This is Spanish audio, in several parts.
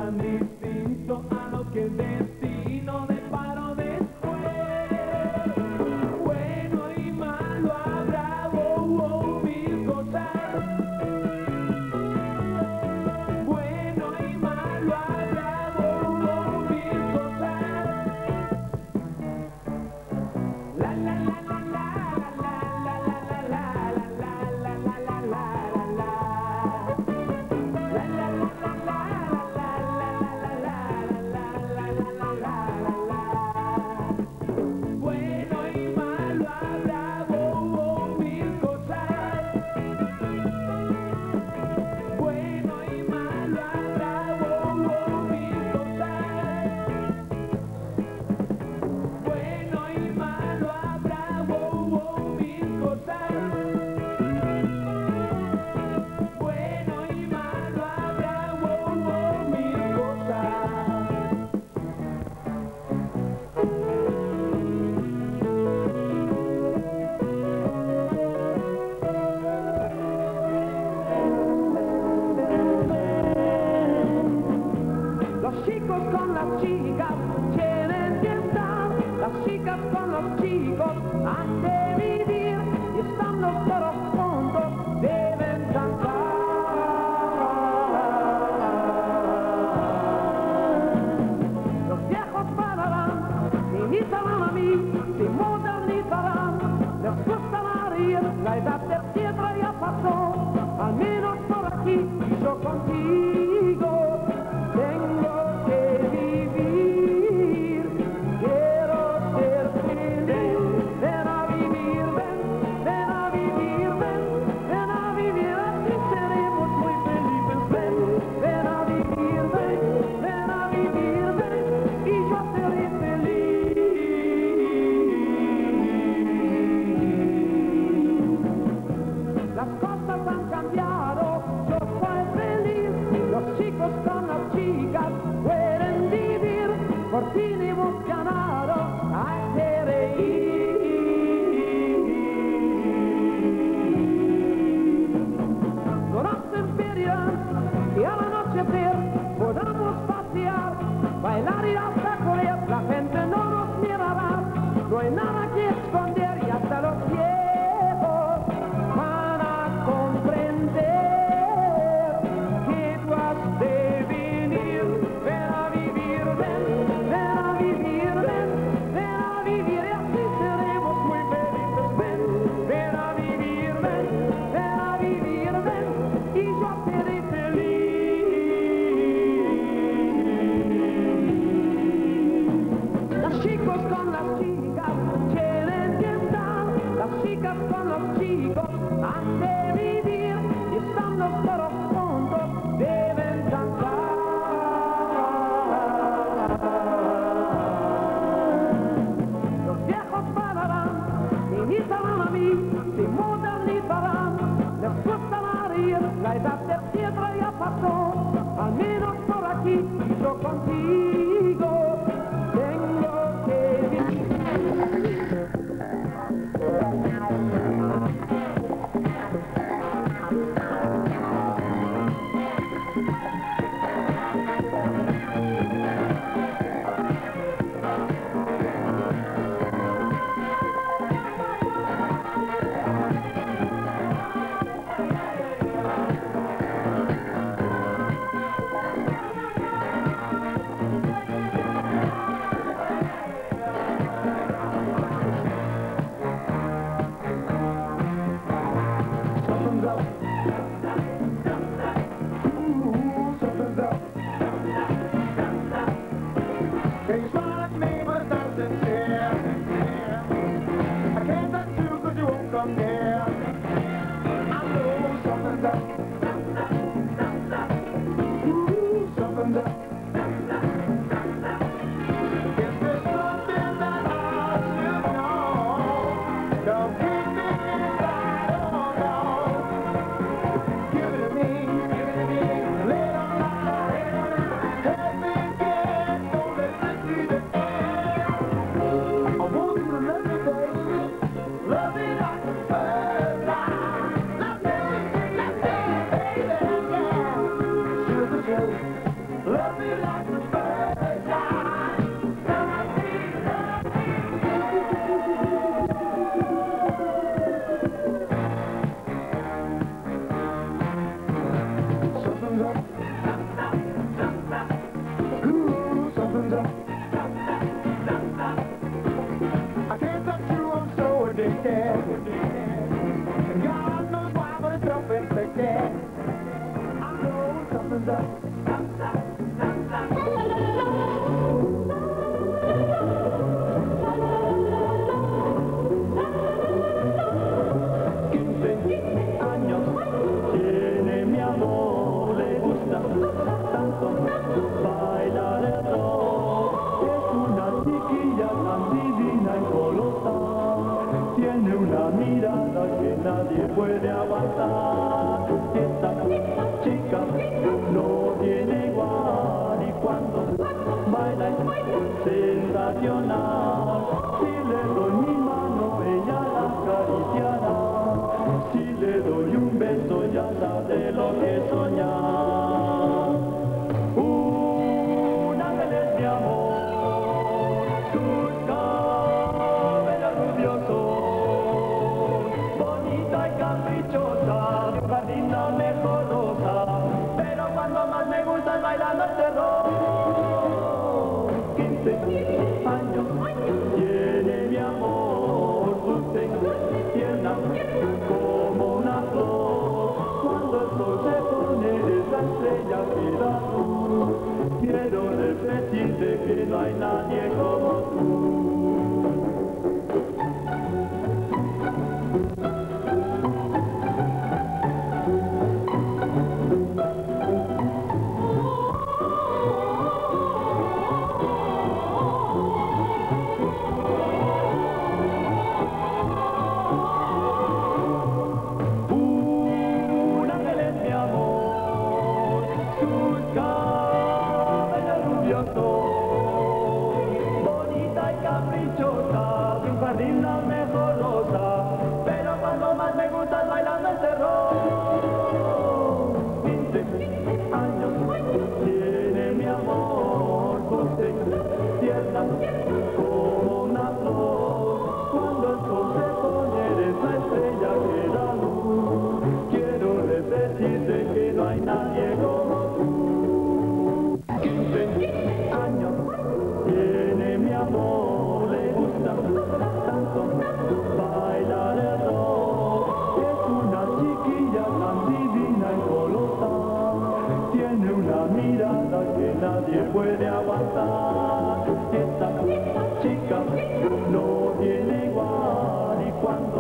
tan distinto a lo que el destino deparó después. Bueno y malo habrá mil cosas. Bueno y malo habrá mil cosas. La la la la la la la la la la la la la la la la. Bueno y malo habrá mil cosas. Bueno y malo habrá mil cosas. Bueno y malo habrá mil cosas. Bueno y malo habrá mil Los chicos con las chicas tienen que estar, las chicas con los chicos han de vivir, y estando todos juntos deben cantar. Los viejos pararán, se imitarán a mí, se modernizarán, les gustará reír, la edad de piedra ya pasó, al menos por aquí, y yo contigo tengo que vivir, quiero ser feliz. Ven a vivir, ven a vivir, ven a vivir, así seremos muy felices. Ven a vivir, ven a vivir, ven, y yo seré feliz. Las cosas han cambiado, yo soy feliz, los chicos con las chicas pueden vivir, por fin hemos ganado, hay que reír. Horas se impedirán y al anochecer podamos pasear, bailar y hasta correr, la gente no nos mirará, no hay nada que esconder y hasta los viejos van a comprender que tú has de venir. Ven a vivir, ven a vivir, ven a vivir, y así seremos muy felices. Ven a vivir, ven a vivir, ven, y yo seré feliz. Los chicos con las chicas tienen que estar, las chicas con los chicos han de vivir, y estando todos juntos deben cantar. Los viejos pararán, se imitarán a mí, se modernizarán, les gustará reír, la edad de piedra ya pasó, al menos por aquí, y yo contigo tengo que vivir. Love me like the first time. Something's up. Ooh, something's up. I can't touch you, I'm so addicted. And God knows why, but it's self-inflicted. I know something's up. Bailar el rock, es una chiquilla tan divina y colosal, tiene una mirada que nadie puede aguantar. Esta chica no tiene igual y cuando baila es sensacional. Si le doy mi mano ella la acariciará, si le doy un beso ya sabe lo que soñar. Bailando el terror, 15 años tiene mi amor, usted tierna como una flor. Cuando el sol se pone esa estrella que da luz, quiero repetirte que no hay nadie como tú. Bonita y caprichosa, de un jardín la mejor rosa, pero cuando más me gusta es bailando el terror. 15 años tiene mi amor, dulce, tierna como una flor. Cuando el sol se pone eres la estrella que da luz, quiero repetirte que no hay nadie como tú. 15 años tiene mi amor, le gusta tanto bailar el rock. Es una chiquilla tan divina y colosal, tiene una mirada que nadie puede aguantar. Esta chica no tiene igual y cuando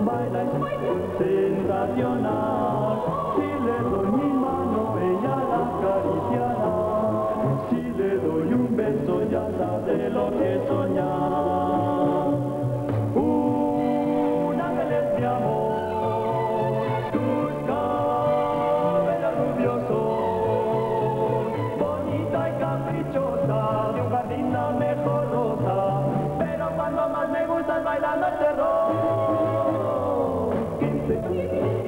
baila es sensacional. Si le doy mi mano ella la acariciará, si le doy un beso ya sabe lo que soñar. Un ángel es mi amor, sus cabellos rubiosos, bonita y caprichosa, de un jardín la mejor rosa, pero cuando más me gusta es bailando el terror. 15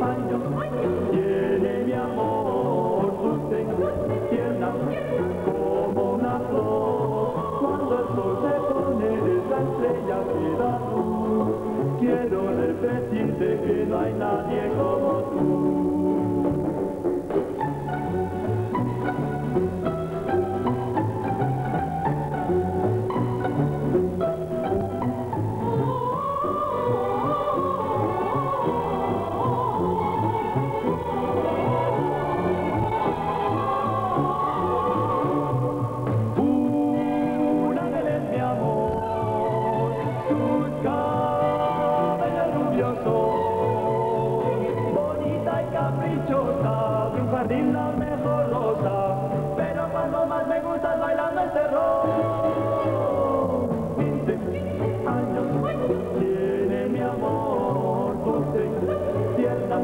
años tiene mi amor, dulce, tierna como una flor. Cuando el sol se pone eres la estrella que da luz, quiero repetirte que no hay nadie como tú. Bonita y caprichosa, de un jardín la mejor rosa, pero cuando más me gusta es bailando el terror. 15 años tiene mi amor, dulce, tierna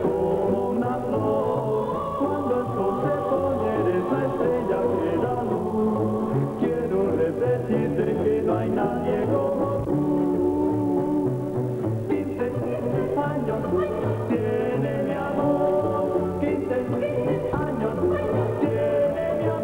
como una flor. Cuando el sol se pone eres la estrella que da luz, quiero repetirte que no hay nadie como tú. Tiene mi amor, 15 años, tiene mi amor.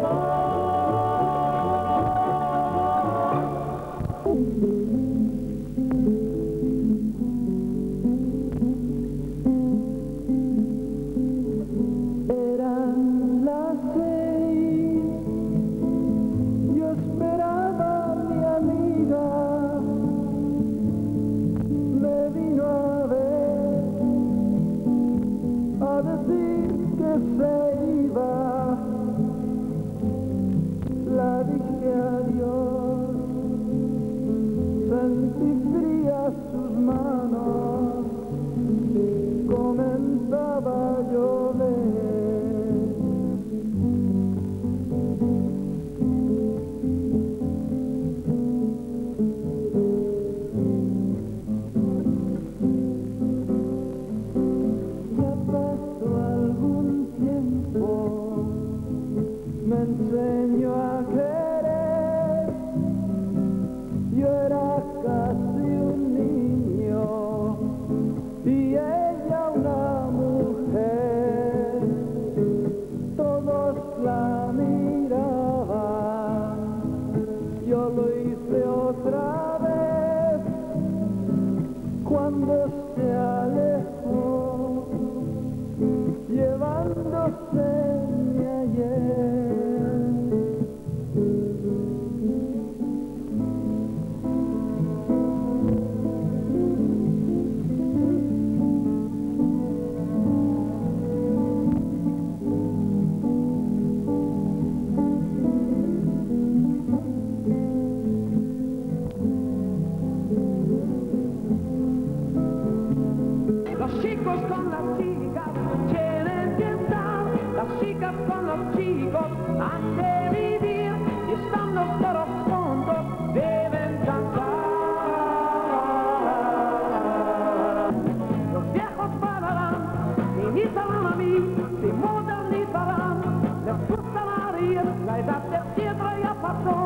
me enseñó a querer. Yo era casi un niño y ella una mujer. Todos la miraban, yo lo hice otra vez. Cuando se alejó, llevándose mi ayer. Los chicos con las chicas quieren estar, las chicas con los chicos han de vivir y estando todos juntos deben cantar. Los viejos pararán, se imitarán a mí, se modernizarán, les gustará reír, la edad de piedra ya pasó,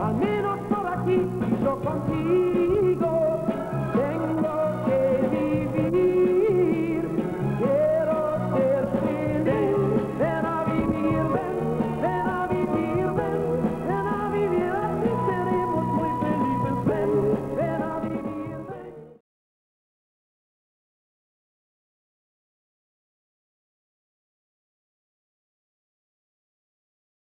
al menos por aquí yo contigo.